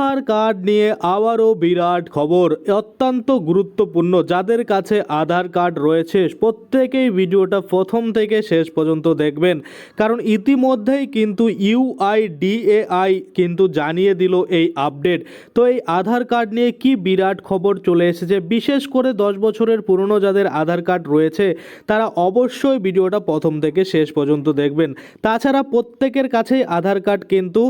আধার card নিয়ে আবারও বিরাট খবর, অত্যন্ত গুরুত্বপূর্ণ। যাদের কাছে আধার কার্ড রয়েছে প্রত্যেকেই ভিডিওটা প্রথম থেকে শেষ পর্যন্ত দেখবেন, কারণ ইতিমধ্যেই কিন্তু ইউআইডিএআই কিন্তু জানিয়ে দিল এই আপডেট। তো এই আধার কার্ড নিয়ে কি বিরাট খবর চলে এসেছে, বিশেষ করে 10 বছরের পুরনো যাদের আধার কার্ড রয়েছে তারা অবশ্যই ভিডিওটা প্রথম থেকে শেষ পর্যন্ত দেখবেন। তাছাড়া প্রত্যেকের কাছেই আধার কার্ড কিন্তু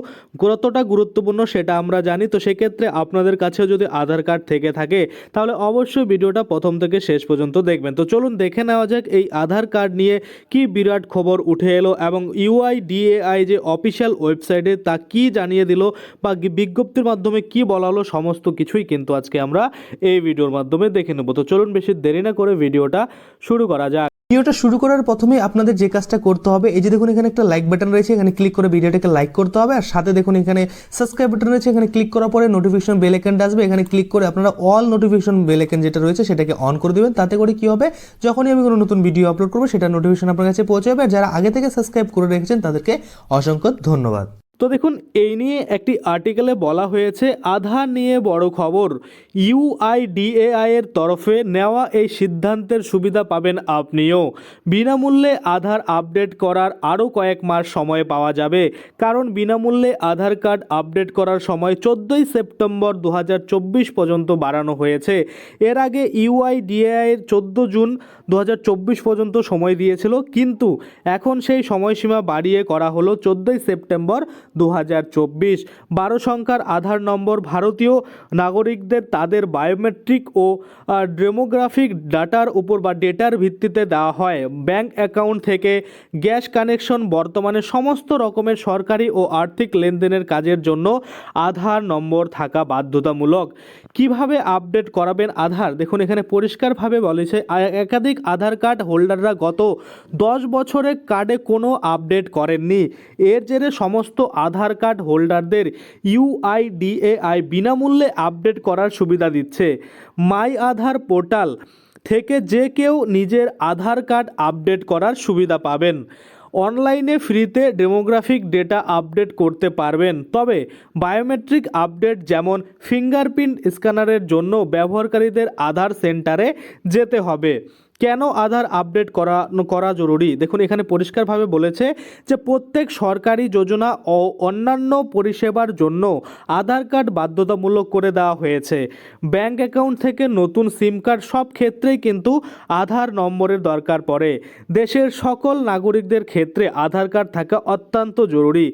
কতটা গুরুত্বপূর্ণ সেটা আমরা জানি। তো সেক্ষেত্রে আপনাদের কাছেও যদি আধার কার্ড থেকে থাকে তাহলে অবশ্যই ভিডিওটা প্রথম থেকে শেষ পর্যন্ত দেখবেন। তো চলুন দেখে নেওয়া যাক এই আধার কার্ড নিয়ে কি বিরাট খবর উঠে এলো এবং ইউআইডিএআই যে অফিসিয়াল ওয়েবসাইটে তা কি জানিয়ে দিল বা বিজ্ঞপ্তির মাধ্যমে কি বলা হলো, সমস্ত কিছুই কিন্তু আজকে আমরা এই ভিডিওর মাধ্যমে দেখে নেব। তো চলুন বেশি দেরি না করে ভিডিওটা শুরু করা যাক। ভিডিওটা শুরু করার প্রথমে আপনাদের যে কাজটা করতে হবে, এই যে দেখুন এখানে একটা লাইক বাটন রয়েছে, এখানে ক্লিক করে ভিডিওটাকে লাইক করতে হবে। আর সাথে দেখুন এখানে সাবস্ক্রাইব বাটন রয়েছে, এখানে ক্লিক করার পরে নোটিফিকেশন বেল আইকনটা আসবে, এখানে ক্লিক করে আপনারা অল নোটিফিকেশন বেল আইকন যেটা রয়েছে সেটাকে অন করে দিবেন। তাতে করে কি হবে, যখনই আমি কোনো নতুন ভিডিও আপলোড করবো সেটা নোটিফিকেশন আপনার কাছে পৌঁছে যাবে। আর যারা আগে থেকে সাবস্ক্রাইব করে রেখেছেন তাদেরকে অসংখ্য ধন্যবাদ। তো দেখুন, এই নিয়ে একটি আর্টিকেলে বলা হয়েছে আধার নিয়ে বড় খবর, ইউআইডিএআই এর তরফে নেওয়া এই সিদ্ধান্তের সুবিধা পাবেন আপনিও। বিনামূল্যে আধার আপডেট করার আরও কয়েক মাস সময় পাওয়া যাবে, কারণ বিনামূল্যে আধার কার্ড আপডেট করার সময় 14ই সেপ্টেম্বর 2024 পর্যন্ত বাড়ানো হয়েছে। এর আগে ইউআইডিএআই এর 14 জুন 2024 পর্যন্ত সময় দিয়েছিল, কিন্তু এখন সেই সময়সীমা বাড়িয়ে করা হলো 14ই সেপ্টেম্বর 2024। 12 সংখ্যার আধার নম্বর ভারতীয় নাগরিকদের তাদের বায়োমেট্রিক ও ডেমোগ্রাফিক ডাটার উপর বা ডেটার ভিত্তিতে দেওয়া হয়। ব্যাংক অ্যাকাউন্ট থেকে গ্যাস কানেকশন, বর্তমানে সমস্ত রকমের সরকারি ও আর্থিক লেনদেনের কাজের জন্য আধার নম্বর থাকা বাধ্যতামূলক। কিভাবে আপডেট করাবেন আধার, দেখুন এখানে পরিষ্কারভাবে বলেছে একাধিক আধার কার্ড হোল্ডাররা গত 10 বছরে কার্ডে কোনো আপডেট করেননি। এর জেরে সমস্ত আধার কার্ড হোল্ডারদের ইউআইডিএআই বিনামূল্যে আপডেট করার সুবিধা দিচ্ছে। মাই আধার পোর্টাল থেকে যে কেউ নিজের আধার কার্ড আপডেট করার সুবিধা পাবেন। অনলাইনে ফ্রিতে ডেমোগ্রাফিক ডেটা আপডেট করতে পারবেন, তবে বায়োমেট্রিক আপডেট যেমন ফিঙ্গারপ্রিন্ট স্ক্যানারের জন্য ব্যবহারকারীদের আধার সেন্টারে যেতে হবে। কেন আধার আপডেট করা জরুরি, দেখুন এখানে পরিষ্কারভাবে বলেছে যে প্রত্যেক সরকারি যোজনা ও অন্যান্য পরিষেবার জন্য আধার কার্ড বাধ্যতামূলক করে দেওয়া হয়েছে। ব্যাংক অ্যাকাউন্ট থেকে নতুন সিম কার্ড, সব ক্ষেত্রেই কিন্তু আধার নম্বরের দরকার পড়ে। দেশের সকল নাগরিকদের ক্ষেত্রে আধার কার্ড থাকা অত্যন্ত জরুরি।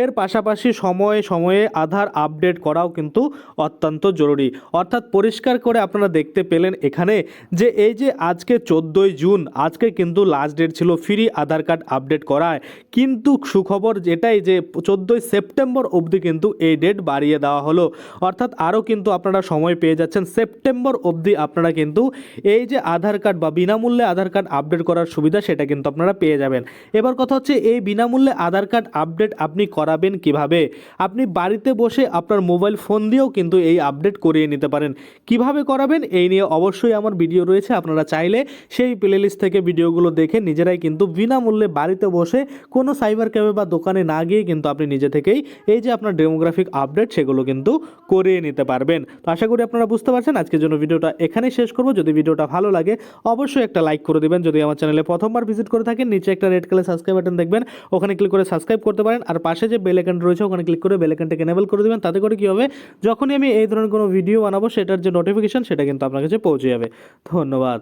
এর পাশাপাশি সময়ে সময়ে আধার আপডেট করাও কিন্তু অত্যন্ত জরুরি। অর্থাৎ পরিষ্কার করে আপনারা দেখতে পেলেন এখানে যে এই যে আজকে 14ই জুন, আজকে কিন্তু লাস্ট ডেট ছিল ফ্রি আধার কার্ড আপডেট করায়, কিন্তু সুখবর যেটাই যে 14ই সেপ্টেম্বর অবধি কিন্তু এই ডেট বাড়িয়ে দেওয়া হলো। অর্থাৎ আরও কিন্তু আপনারা সময় পেয়ে যাচ্ছেন, সেপ্টেম্বর অবধি আপনারা কিন্তু এই যে আধার কার্ড বা বিনামূল্যে আধার কার্ড আপডেট করার সুবিধা সেটা কিন্তু আপনারা পেয়ে যাবেন। এবার কথা হচ্ছে এই বিনামূল্যে আধার কার্ড আপডেট আপনি করাবেন কিভাবে। আপনি বাড়িতে বসে আপনার মোবাইল ফোন দিয়েও কিন্তু এই আপডেট করিয়ে নিতে পারেন। কিভাবে করাবেন এই নিয়ে অবশ্যই আমার ভিডিও রয়েছে, আপনারা চাইলে সেই প্লেলিস্ট থেকে ভিডিওগুলো দেখে নিজেরাই কিন্তু বিনামূল্যে বাড়িতে বসে কোনো সাইবার ক্যাফে বা দোকানে না গিয়ে কিন্তু আপনি নিজে থেকেই এই যে আপনার ডেমোগ্রাফিক আপডেট সেগুলো কিন্তু করিয়ে নিতে পারবেন। তো আশা করি আপনারা বুঝতে পারছেন। আজকের জন্য ভিডিওটা এখানেই শেষ করব। যদি ভিডিওটা ভালো লাগে অবশ্যই একটা লাইক করে দেবেন। যদি আমার চ্যানেলে প্রথমবার ভিজিট করে থাকেন, নিচে একটা রেড কালার সাবস্ক্রাইব বাটন দেখবেন, ওখানে ক্লিক করে সাবস্ক্রাইব করতে পারেন। আর পাশে যে বেল আইকন রয়েছে ওখানে ক্লিক করে বেল আইকনটাকে এনেবল করে দেবেন। তাতে করে কী হবে, যখনই আমি এই ধরনের কোনো ভিডিও বানাবো সেটার যে নোটিফিকেশন সেটা কিন্তু আপনার কাছে পৌঁছে যাবে। ধন্যবাদ।